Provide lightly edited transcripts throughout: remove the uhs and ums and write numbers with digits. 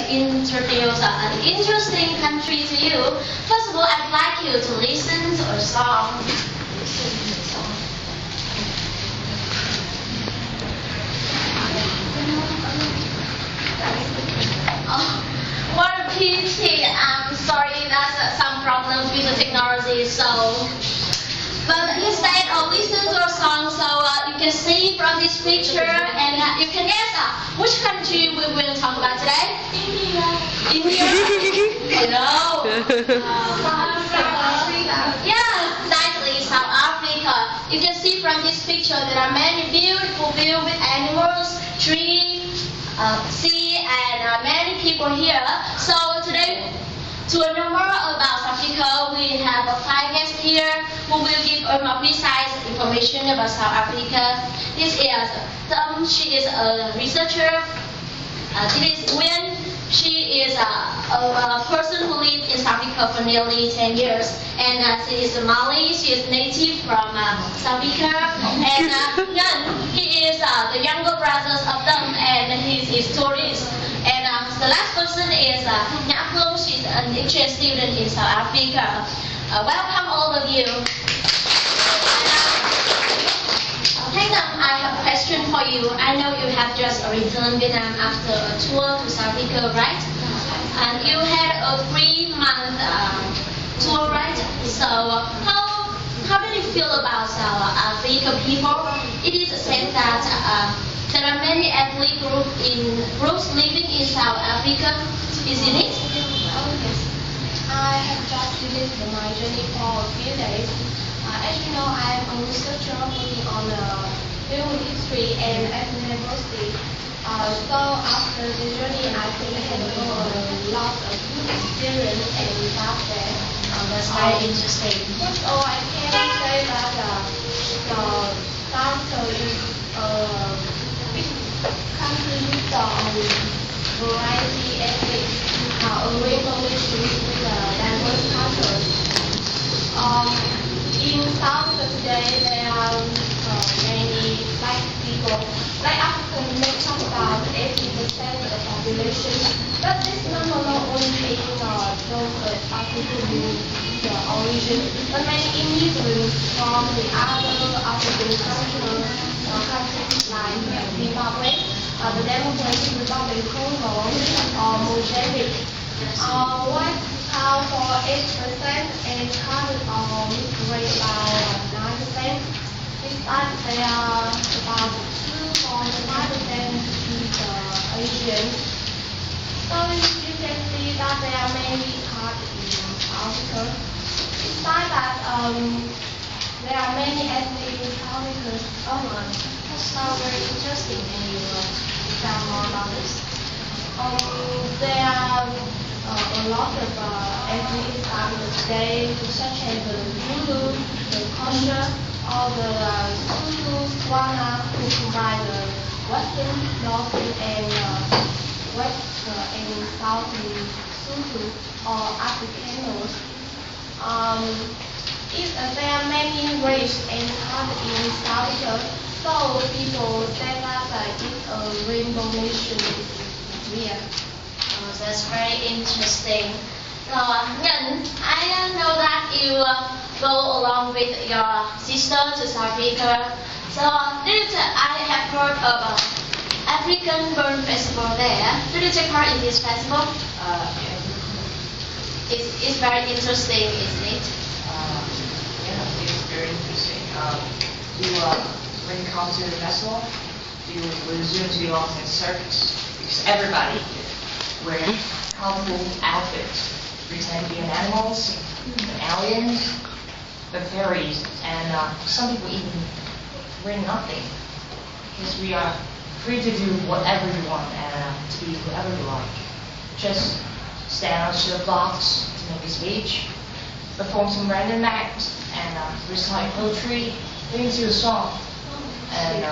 introduce an interesting country to you. First of all, I'd like you to listen to a song. Oh, what a pity. I'm sorry, that's some problems with the technology. But instead of listening to a song, you can see from this picture, and you can guess which country we will talk about today. India. No. South Africa. Yeah, exactly, South Africa. You can see from this picture there are many beautiful views with animals, trees, sea, and many people here. So today, to know more about South Africa, we have 5 guests here who will give more precise information about South Africa. This is she is a researcher. This is Win. She is a person who lived in South Africa for nearly 10 years. And she is Molly. She is native from South Africa. And Ngan, he is the younger brother of them, and he is a tourist. And the last person is Nhã Phương. She's an exchange student in South Africa. Welcome all of you. Madam, I have a question for you. I know you have just returned Vietnam after a tour to South Africa, right? And you had a 3-month tour, right? So how do you feel about South African people? It is said that there are many ethnic groups living in South Africa, isn't it? Oh, yes. I have just visited my journey for a few days. As you know, I am a researcher working on human history and ethnic diversity. So after the journey, I think I had a lot of good experience and results there. That's very interesting. So I can say that the South is a big country with variety ethnic, a rainbow nation with diverse cultures. In South Africa today, there are many black people. Black Africans make up about 80% of the population, but this number not only in those African origin, but many immigrants from the other African countries like Zimbabwe, the Democratic Republic of Congo, or Mozambique. White account for 8% and colored or mixed race about 9%. Besides, there are about 2.5% with Asians. So you can see that there are many parts in Africa. Besides that, there are many ethnic in Africa. That sounds very interesting. Can you tell more about this? There are a lot of ethnic Africa today, such as the Zulu, the Xhosa, or the Zulu, Swana, who provide the western, northern, and west and southern Zulu or Africanos. There are many races and cultures in South Africa, so people say that it's a rainbow nation. Yeah. That's very interesting. So, Nhan, I know that you go along with your sister to South Africa. So, I have heard about African Burn Festival there. Did you take part in this festival? It's very interesting, isn't it? Yeah, it's very interesting. When you come to the festival, you will zoom to the ultimate circus because everybody wear colorful outfits, pretend to be animals, aliens, the fairies, and some people even wear nothing because we are free to do whatever we want and to be whoever we like. Just stand on the blocks to make a speech, perform some random acts, and recite poetry, sing a song, and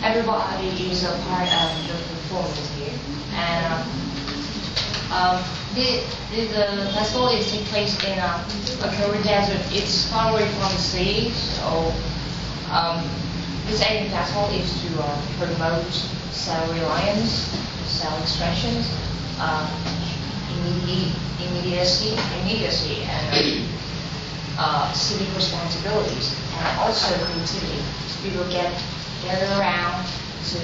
everybody is a part of the performance here. And the festival is taking place in a Karen desert. It's far away from the city, so this annual festival is to promote self-reliance, self-expression, immediacy and civic responsibilities, and also creativity. People gather around to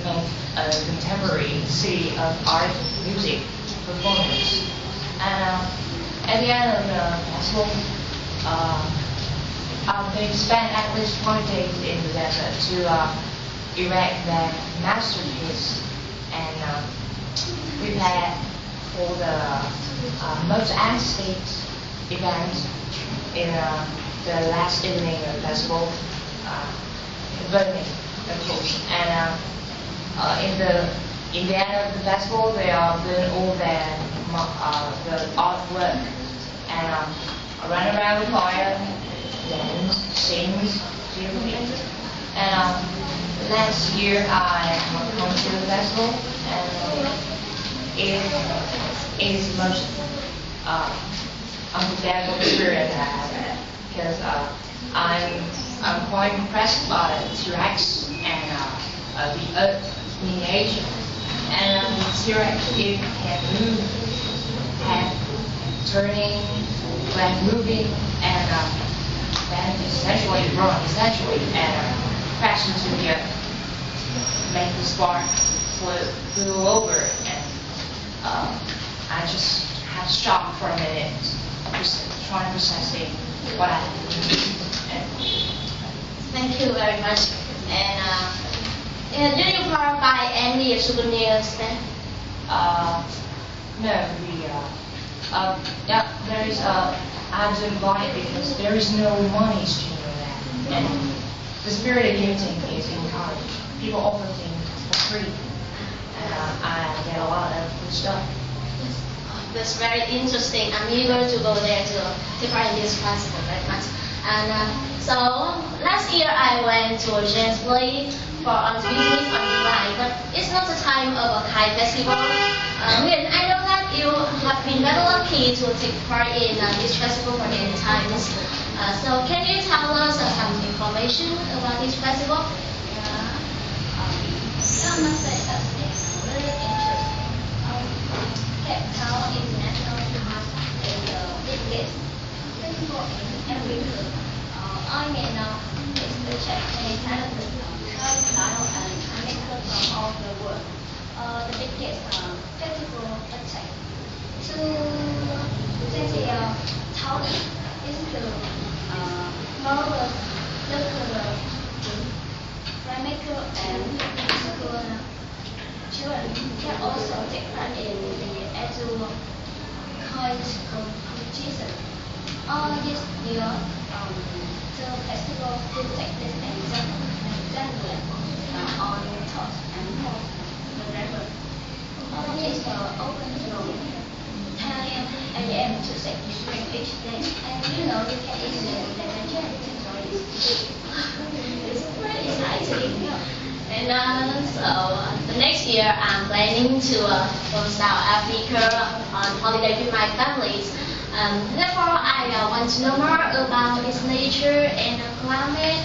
make a contemporary city of art, music, performance. And at the end of the festival, they spend at least 4 days in the desert to erect their masterpiece and prepare for the most state event in the last evening of the festival, burning, of course. And in the end of the festival, they are doing all the artwork and run around the fire, dance, sing, cheerfully. And last year I come to the festival, and it is the most unforgettable experience I have had, because I'm quite impressed by the T-Rex and the Earth miniature. And the T-Rex, it can move, and turning, like moving, and then essentially run, and crash into the earth, make the spark flew over, and I just had to stop for a minute, just trying to process what I had. Thank you very much. And did you buy any souvenirs then? No, there is I didn't buy it because there is no money exchange on that. And the spirit of gifting is encouraged. People offer things for free, and I get a lot of good stuff. That's very interesting. I'm eager to go there to take part in this festival very much. And so last year I went to Gensbury for on business on July, but it's not the time of a Kai festival. And I know that you have been very lucky to take part in this festival for many times. So can you tell us some information about this festival? I must say that it's really interesting. Cape Town International Park is the biggest festival in Africa. It's the Japanese talented style and makers from all the world. The biggest festival attack to the town is the marvelous local filmmaker and school children can also take part in the actual coin competition. This year, the festival will take place in January on 12th and 4th November. It's open from 10 a.m. to 6 p.m. each day, and you can easily imagine it's pretty exciting. And so the next year I'm planning to go to South Africa on holiday with my families. Therefore, I want to know more about its nature and climate.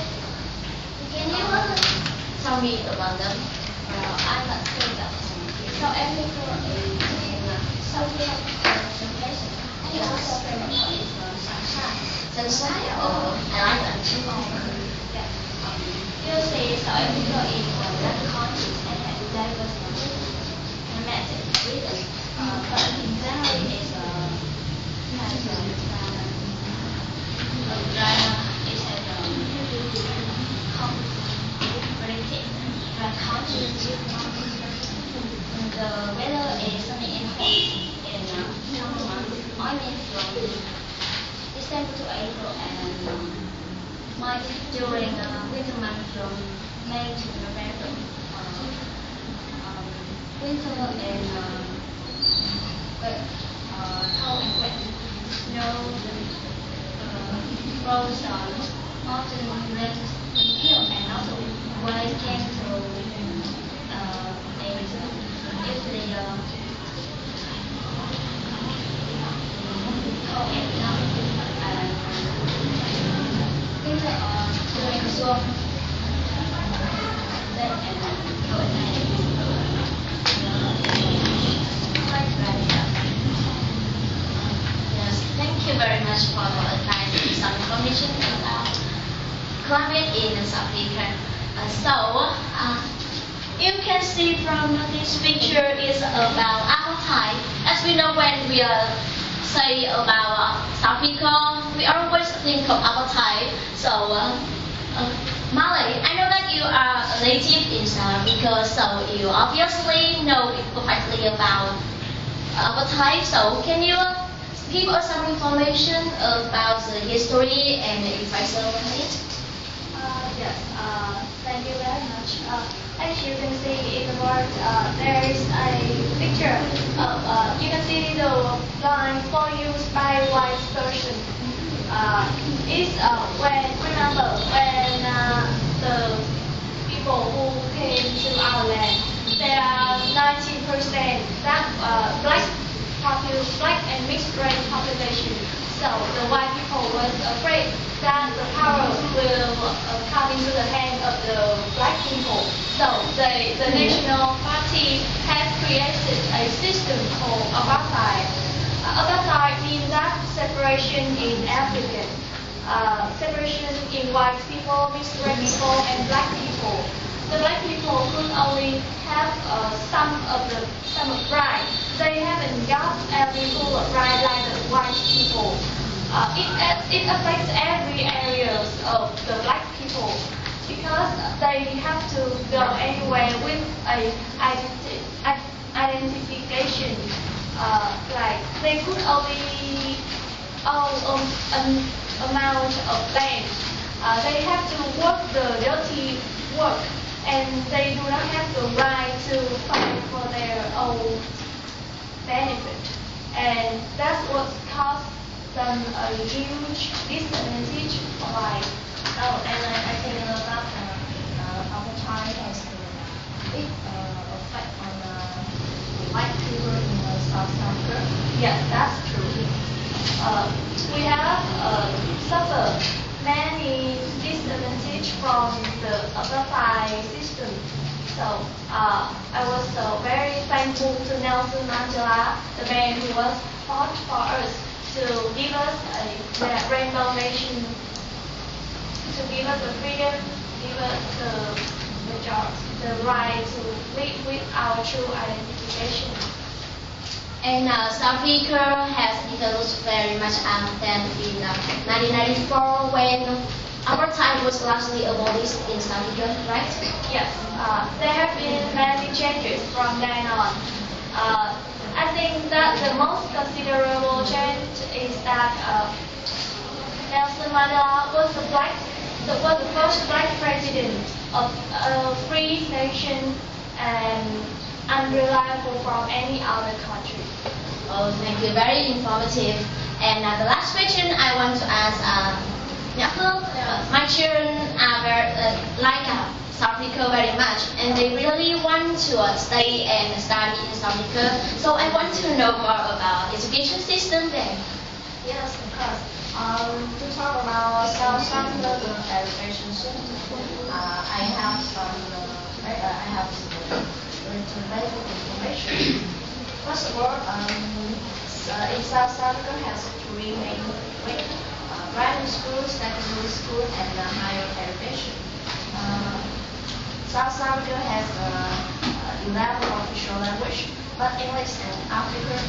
Can you tell me about them? I must say that South Africa is in Southern location, and it's also famous for its sunshine. Sunshine? Oh, I like that. You see, South Africa is a large country and has diverse climatic regions, but in general it's the weather is sunny and hot in summer months, only from December to April, and mild during winter months from May to November. Winter and cold and wet. Snow falls on often rains hill, and also waves came to usually cold and dark, and winter during the storm, then and cold at night. you can see from this picture is about apartheid. As we know, when we say about South Africa, we always think of apartheid. So, Molly, I know that you are a native in South Africa, so you obviously know perfectly about apartheid. So, can you give us some information about the history and the effects of it? Yes, thank you very much. As you can see in the board, there is a picture of, you can see the line for use by white person. Is when, remember, when the people who came to our land, there are 19% that black and mixed race population. So the white people was afraid that the power will come into the hands of the black people. So the National Party has created a system called apartheid. Apartheid means that separation in African, separation in white people, mixed race people, and black people. The black people could only have some right. They haven't got every full right like the white people. It affects every area of the black people because they have to go anywhere with a identification. Like they could only own an amount of land. They have to work the dirty work, and they do not have the right to fight for their own benefit. And that's what caused them a huge disadvantage for life. Oh, and I think about apartheid has a big effect on white people in South Africa. Yes, that's true. We have suffered many disadvantage from the apartheid system. So I was very thankful to Nelson Mandela, the man who was fought for us to give us a rainbow nation, to give us the freedom, give us the job, the right to live with our true identification. And South Africa has developed very much than in 1994 when apartheid was largely abolished in South Africa, right? Yes, there have been many changes from then on. I think that the most considerable change is that Nelson Mandela was the first black president of a free nation and unreliable from any other country. Oh, thank you. Very informative. And the last question I want to ask, my children are very, like South Africa very much, and they really want to stay and study in South Africa. So I want to know more about education system there. Yes, of course. To talk about South Africa education system, I have some little basic information. First of all, in South Africa has three main wings: primary school, secondary school, and higher education. South Africa has 11 official language, but English and African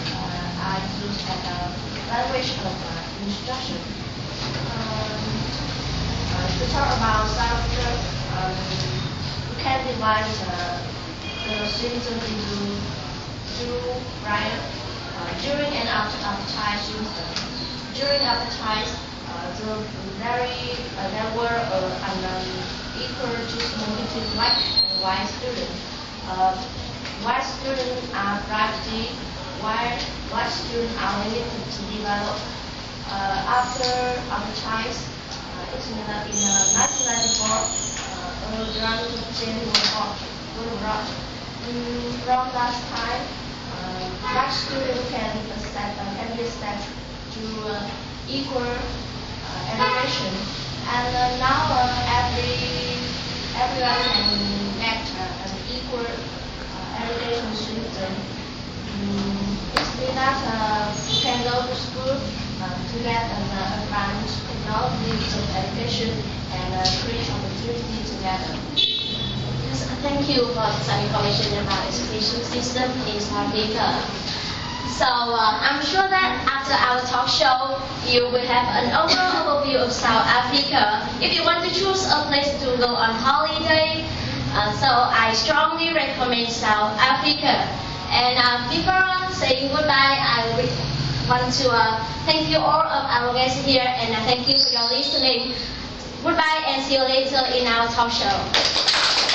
are used as a language of instruction. To talk about South Africa, we can divide the system into two, right? During and after apartheid system. During apartheid, there were unequal treatment between black and white students. White students are privately, while black students are limited to develop. After apartheid, in 1994, Grand change was brought. From that time, black students can be set to equal education, and now everyone can get an equal education system. It means that you can go to school to get an advanced technology of education and create opportunity together. Yes, thank you for some information about education system in South Africa. So I'm sure that after our talk show, you will have an overall overview of South Africa. If you want to choose a place to go on holiday, so I strongly recommend South Africa. And before saying goodbye, I want to thank you all of our guests here, and thank you for your listening. Goodbye and see you later in our talk show.